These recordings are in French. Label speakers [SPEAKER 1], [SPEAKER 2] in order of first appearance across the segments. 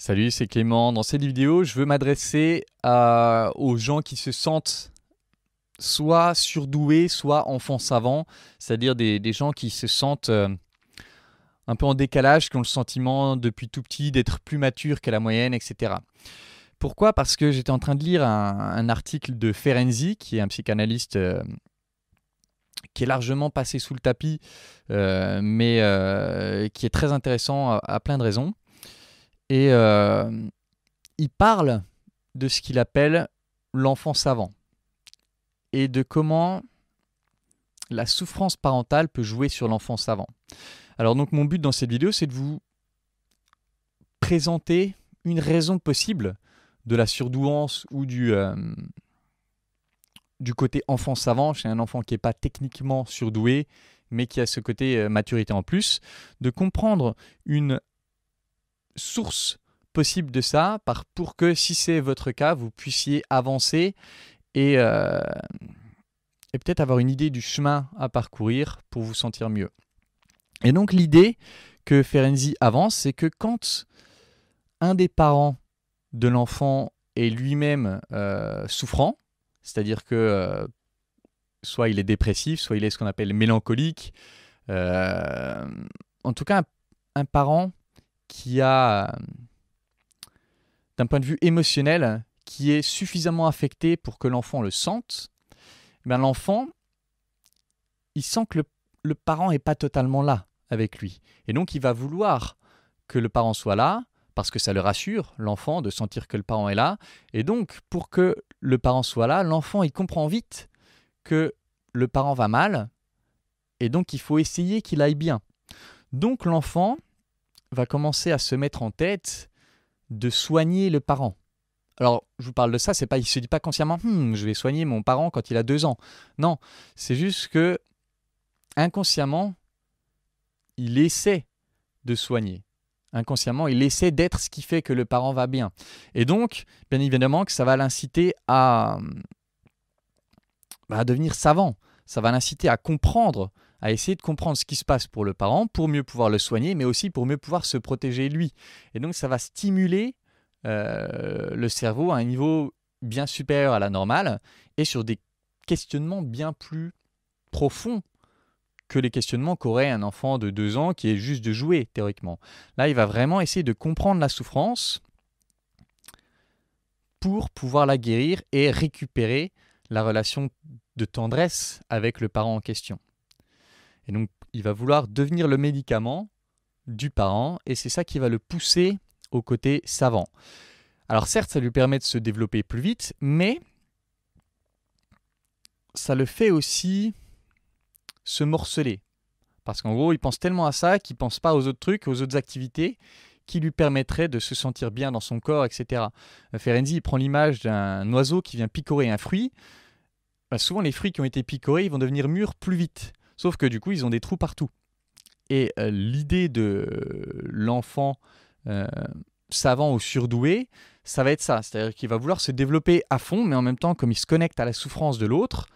[SPEAKER 1] Salut, c'est Clément. Dans cette vidéo, je veux m'adresser aux gens qui se sentent soit surdoués, soit enfants savants, c'est-à-dire des gens qui se sentent un peu en décalage, qui ont le sentiment depuis tout petit d'être plus matures qu'à la moyenne, etc. Pourquoi? Parce que j'étais en train de lire un article de Ferenczi, qui est un psychanalyste qui est largement passé sous le tapis, mais qui est très intéressant à plein de raisons. Et il parle de ce qu'il appelle l'enfant savant et de comment la souffrance parentale peut jouer sur l'enfant savant. Alors donc mon but dans cette vidéo, c'est de vous présenter une raison possible de la surdouance ou du côté enfant savant chez un enfant qui n'est pas techniquement surdoué, mais qui a ce côté maturité en plus, de comprendre une source possible de ça pour que, si c'est votre cas, vous puissiez avancer et peut-être avoir une idée du chemin à parcourir pour vous sentir mieux. Et donc l'idée que Ferenczi avance, c'est que quand un des parents de l'enfant est lui-même souffrant, c'est-à-dire que soit il est dépressif, soit il est ce qu'on appelle mélancolique, en tout cas un parent qui a, d'un point de vue émotionnel, qui est suffisamment affecté pour que l'enfant le sente, ben l'enfant, il sent que le parent n'est pas totalement là avec lui. Et donc, il va vouloir que le parent soit là, parce que ça le rassure, l'enfant, de sentir que le parent est là. Et donc, pour que le parent soit là, l'enfant, il comprend vite que le parent va mal, et donc il faut essayer qu'il aille bien. Donc, l'enfant va commencer à se mettre en tête de soigner le parent. Alors, je vous parle de ça, c'est pas, il ne se dit pas consciemment « je vais soigner mon parent quand il a 2 ans ». Non, c'est juste que, inconsciemment, il essaie de soigner. Inconsciemment, il essaie d'être ce qui fait que le parent va bien. Et donc, bien évidemment, que ça va l'inciter à devenir savant. Ça va l'inciter à comprendre, à essayer de comprendre ce qui se passe pour le parent, pour mieux pouvoir le soigner, mais aussi pour mieux pouvoir se protéger lui. Et donc, ça va stimuler le cerveau à un niveau bien supérieur à la normale et sur des questionnements bien plus profonds que les questionnements qu'aurait un enfant de 2 ans qui est juste de jouer, théoriquement. Là, il va vraiment essayer de comprendre la souffrance pour pouvoir la guérir et récupérer la relation de tendresse avec le parent en question. Et donc, il va vouloir devenir le médicament du parent et c'est ça qui va le pousser au côté savant. Alors certes, ça lui permet de se développer plus vite, mais ça le fait aussi se morceler. Parce qu'en gros, il pense tellement à ça qu'il ne pense pas aux autres trucs, aux autres activités qui lui permettraient de se sentir bien dans son corps, etc. Ferenczi, il prend l'image d'un oiseau qui vient picorer un fruit. Souvent, les fruits qui ont été picorés, ils vont devenir mûrs plus vite. Sauf que du coup, ils ont des trous partout. Et l'idée de l'enfant savant ou surdoué, ça va être ça. C'est-à-dire qu'il va vouloir se développer à fond, mais en même temps, comme il se connecte à la souffrance de l'autre,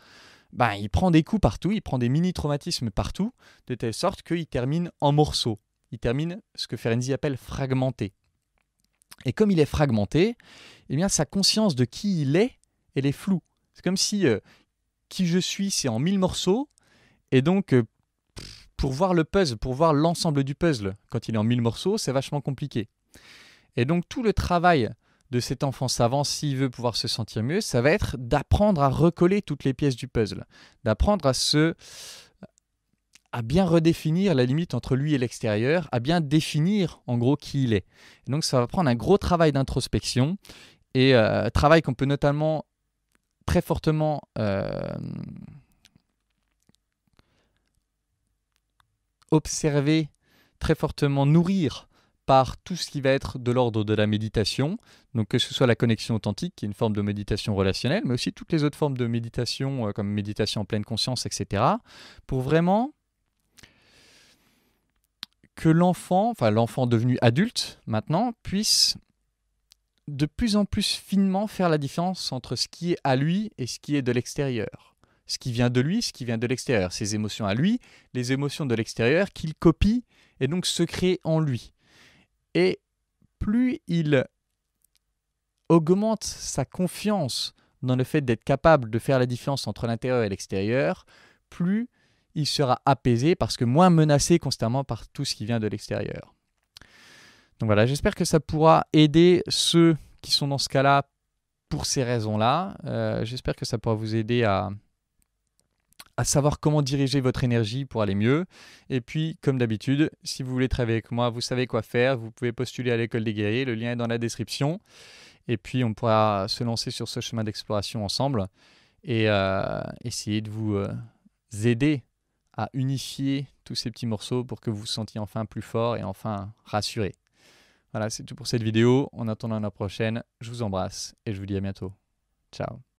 [SPEAKER 1] il prend des coups partout, il prend des mini-traumatismes partout, de telle sorte qu'il termine en morceaux. Il termine ce que Ferenczi appelle fragmenté. Et comme il est fragmenté, eh bien, sa conscience de qui il est, elle est floue. C'est comme si qui je suis, c'est en 1000 morceaux, et donc pour voir le puzzle, pour voir l'ensemble du puzzle, quand il est en 1000 morceaux, c'est vachement compliqué. Et donc tout le travail de cet enfant savant, s'il veut pouvoir se sentir mieux, ça va être d'apprendre à recoller toutes les pièces du puzzle, d'apprendre à bien redéfinir la limite entre lui et l'extérieur, à bien définir en gros qui il est. Et donc ça va prendre un gros travail d'introspection, et travail qu'on peut notamment très fortement observer, très fortement nourrir par tout ce qui va être de l'ordre de la méditation, donc que ce soit la connexion authentique, qui est une forme de méditation relationnelle, mais aussi toutes les autres formes de méditation, comme méditation en pleine conscience, etc., pour vraiment que l'enfant devenu adulte maintenant, puisse de plus en plus finement faire la différence entre ce qui est à lui et ce qui est de l'extérieur. Ce qui vient de lui, ce qui vient de l'extérieur. Ses émotions à lui, les émotions de l'extérieur qu'il copie et donc se crée en lui. Et plus il augmente sa confiance dans le fait d'être capable de faire la différence entre l'intérieur et l'extérieur, plus il sera apaisé parce que moins menacé constamment par tout ce qui vient de l'extérieur. Donc voilà, j'espère que ça pourra aider ceux qui sont dans ce cas-là pour ces raisons-là. J'espère que ça pourra vous aider à savoir comment diriger votre énergie pour aller mieux. Et puis, comme d'habitude, si vous voulez travailler avec moi, vous savez quoi faire. Vous pouvez postuler à l'école des guerriers. Le lien est dans la description. Et puis, on pourra se lancer sur ce chemin d'exploration ensemble et essayer de vous aider à unifier tous ces petits morceaux pour que vous vous sentiez enfin plus fort et enfin rassuré. Voilà, c'est tout pour cette vidéo. En attendant la prochaine, je vous embrasse et je vous dis à bientôt. Ciao.